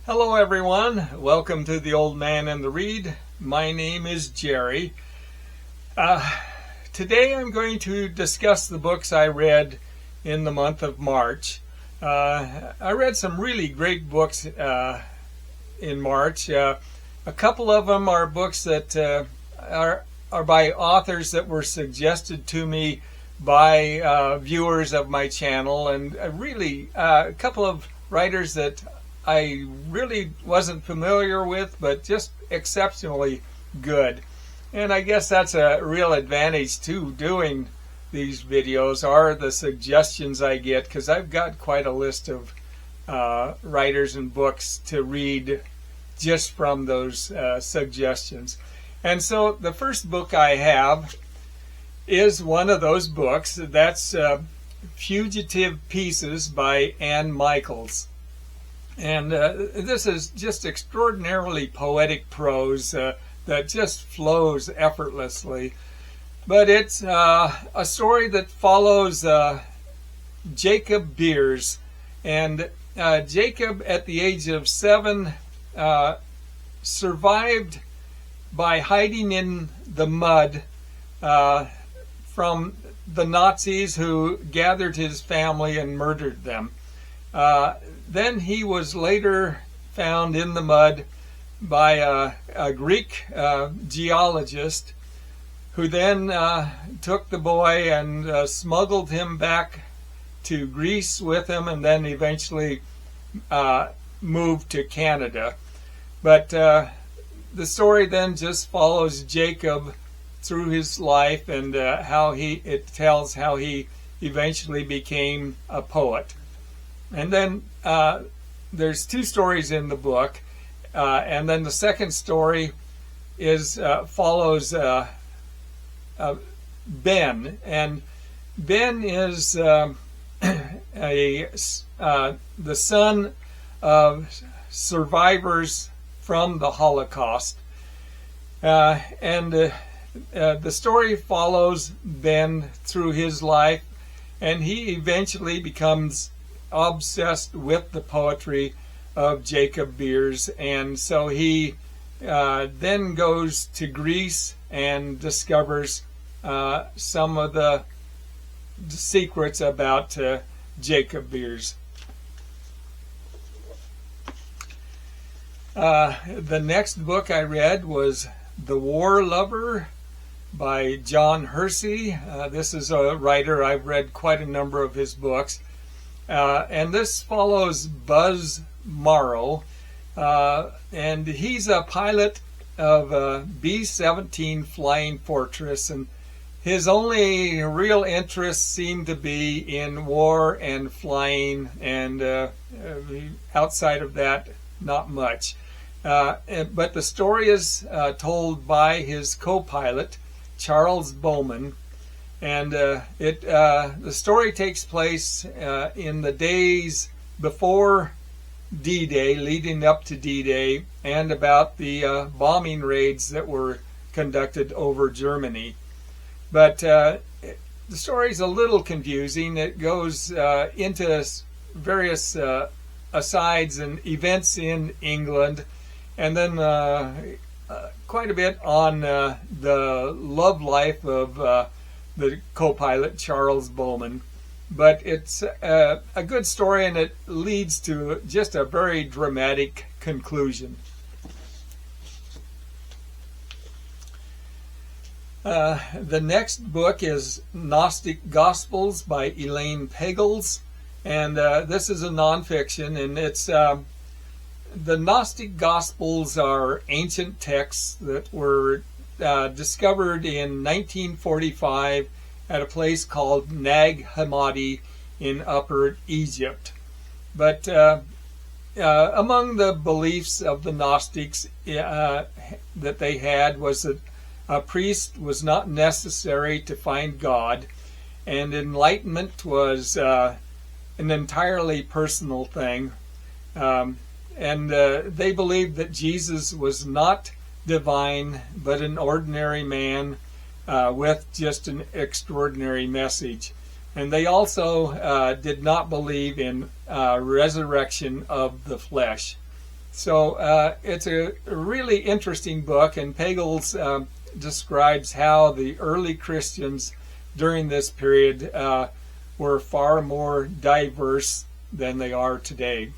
Hello everyone, welcome to The Old Man and the Read. My name is Jerry. Today I'm going to discuss the books I read in the month of March. I read some really great books in March. A couple of them are books that are by authors that were suggested to me by viewers of my channel, and a couple of writers that I really wasn't familiar with, but just exceptionally good. And I guess that's a real advantage to doing these videos, are the suggestions I get, because I've got quite a list of writers and books to read just from those suggestions. And so the first book I have is one of those books. That's Fugitive Pieces by Anne Michaels. And this is just extraordinarily poetic prose that just flows effortlessly. But it's a story that follows Jacob Beers. And Jacob, at the age of 7, survived by hiding in the mud from the Nazis who gathered his family and murdered them. Then he was later found in the mud by a Greek geologist, who then took the boy and smuggled him back to Greece with him, and then eventually moved to Canada. But the story then just follows Jacob through his life, and it tells how he eventually became a poet. And then there's 2 stories in the book, and then the second story follows Ben, and Ben is the son of survivors from the Holocaust, and the story follows Ben through his life, and he eventually becomes obsessed with the poetry of Jacob Beers, and so he then goes to Greece and discovers some of the secrets about Jacob Beers. The next book I read was The War Lover by John Hersey. This is a writer. I've read quite a number of his books. And this follows Buzz Morrow, and he's a pilot of a B-17 Flying Fortress, and his only real interests seem to be in war and flying, and outside of that, not much. But the story is told by his co-pilot, Charles Bowman. And the story takes place in the days before D-Day, leading up to D-Day, and about the bombing raids that were conducted over Germany. But the story is a little confusing. It goes into various asides and events in England, and then quite a bit on the love life of the co-pilot Charles Bowman. But it's a good story, and it leads to just a very dramatic conclusion. The next book is Gnostic Gospels by Elaine Pagels, and this is a nonfiction, and it's the Gnostic Gospels are ancient texts that were discovered in 1945 at a place called Nag Hammadi in Upper Egypt. But among the beliefs of the Gnostics that they had was that a priest was not necessary to find God, and enlightenment was an entirely personal thing. And they believed that Jesus was not divine, but an ordinary man with just an extraordinary message. And they also did not believe in resurrection of the flesh. So it's a really interesting book, and Pagels describes how the early Christians during this period were far more diverse than they are today.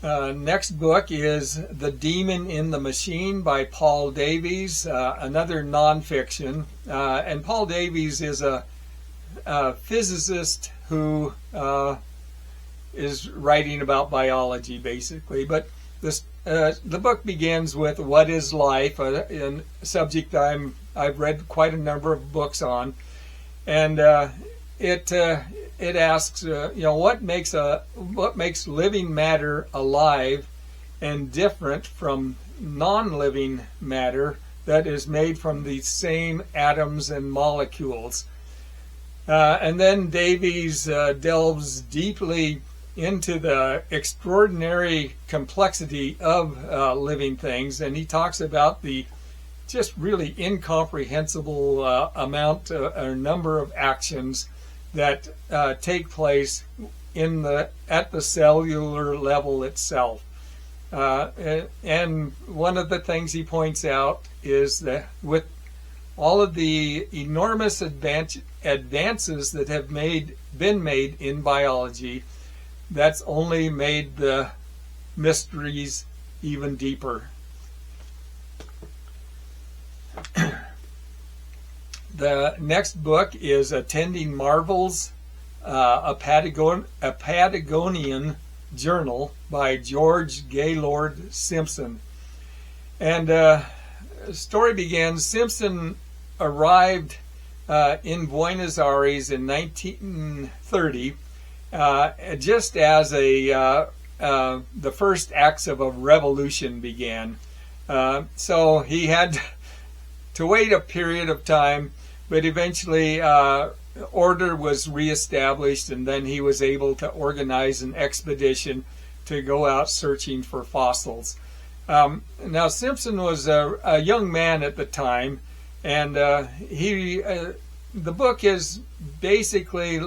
Next book is The Demon in the Machine by Paul Davies, another nonfiction. And Paul Davies is a physicist who is writing about biology, basically. But this, the book begins with "What is life?" A subject I've read quite a number of books on, and it asks, what makes living matter alive and different from non-living matter that is made from the same atoms and molecules. And then Davies delves deeply into the extraordinary complexity of living things, and he talks about the just really incomprehensible amount or number of actions that take place at the cellular level itself. And one of the things he points out is that with all of the enormous advances that have been made in biology, that's only made the mysteries even deeper. The next book is Attending Marvels, a Patagonian Journal by George Gaylord Simpson. And the story begins, Simpson arrived in Buenos Aires in 1930, just as the first acts of a revolution began. So he had to wait a period of time, but eventually order was reestablished, and then he was able to organize an expedition to go out searching for fossils. Now Simpson was a young man at the time, and the book is basically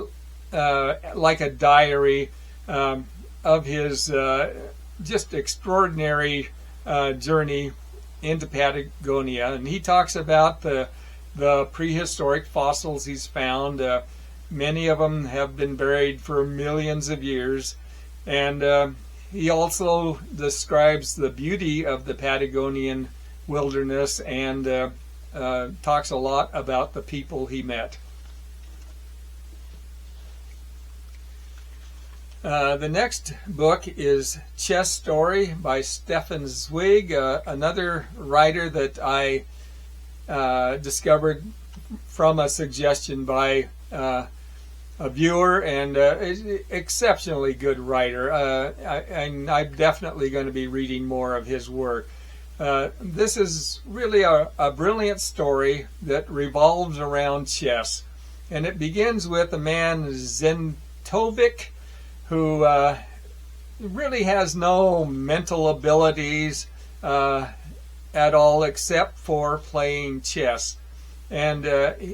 like a diary of his just extraordinary journey into Patagonia, and he talks about the prehistoric fossils he's found. Many of them have been buried for millions of years, and he also describes the beauty of the Patagonian wilderness and talks a lot about the people he met. The next book is Chess Story by Stefan Zweig, another writer that I discovered from a suggestion by a viewer, and is an exceptionally good writer. I'm definitely going to be reading more of his work. This is really a brilliant story that revolves around chess, and it begins with a man, Zentovic, who really has no mental abilities at all except for playing chess. And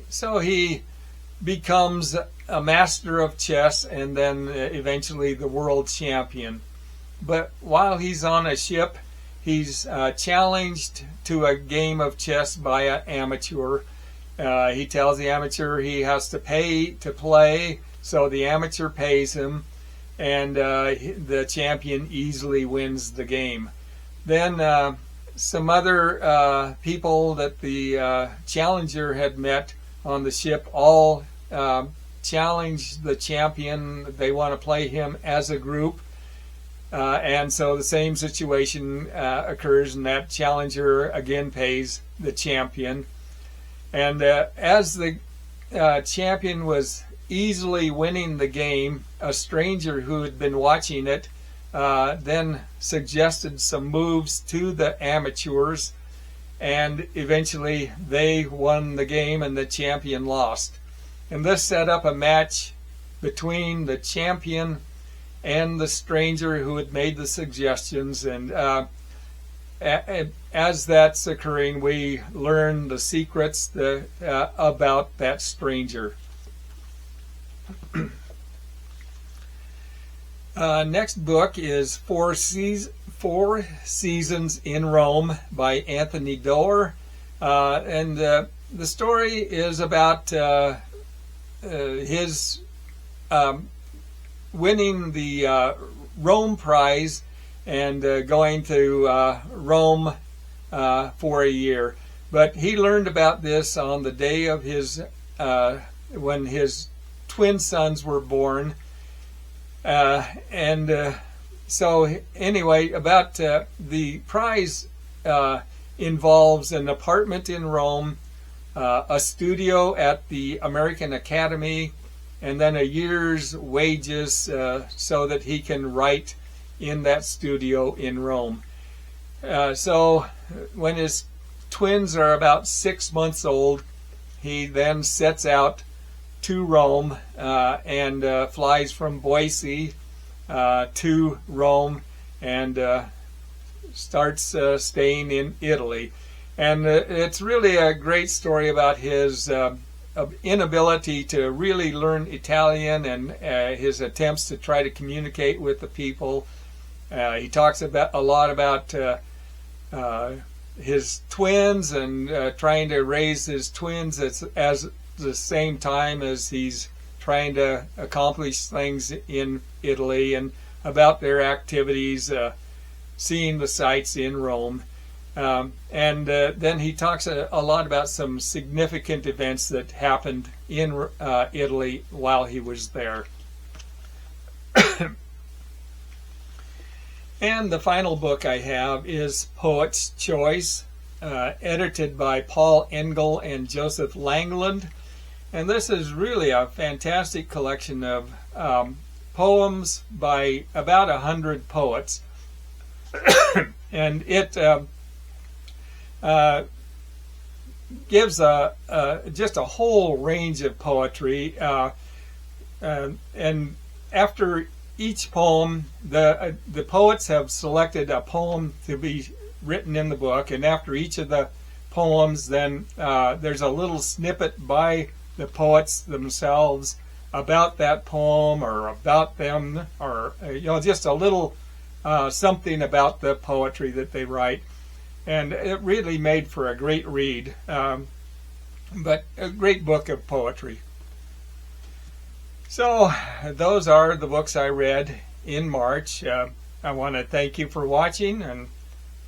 so he becomes a master of chess and then eventually the world champion. But while he's on a ship, he's challenged to a game of chess by an amateur. He tells the amateur he has to pay to play, so the amateur pays him, and the champion easily wins the game. Then some other people that the challenger had met on the ship all challenge the champion. They want to play him as a group, and so the same situation occurs, and that challenger again pays the champion. And as the champion was easily winning the game, a stranger who had been watching it then suggested some moves to the amateurs, and eventually they won the game and the champion lost. And this set up a match between the champion and the stranger who had made the suggestions, and as that's occurring, we learn the secrets about that stranger. Next book is Four Seasons in Rome by Anthony Doerr. And the story is about his winning the Rome Prize and going to Rome for a year. But he learned about this on the day of his when his twin sons were born. So anyway, about the prize involves an apartment in Rome, a studio at the American Academy, and then a year's wages so that he can write in that studio in Rome. So when his twins are about 6 months old, he then sets out to Rome and flies from Boise to Rome and starts staying in Italy. And it's really a great story about his inability to really learn Italian and his attempts to try to communicate with the people. He talks a lot about his twins and trying to raise his twins as the same time as he's trying to accomplish things in Italy, and about their activities, seeing the sights in Rome. And then he talks a lot about some significant events that happened in Italy while he was there. And the final book I have is Poet's Choice, edited by Paul Engel and Joseph Langland. And this is really a fantastic collection of poems by about 100 poets. And it gives just a whole range of poetry. And after each poem, the poets have selected a poem to be written in the book, and after each of the poems, then there's a little snippet by the poets themselves about that poem or about them, or just a little something about the poetry that they write. And it really made for a great read, but a great book of poetry. So those are the books I read in March. I want to thank you for watching, and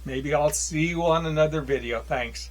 maybe I'll see you on another video. Thanks.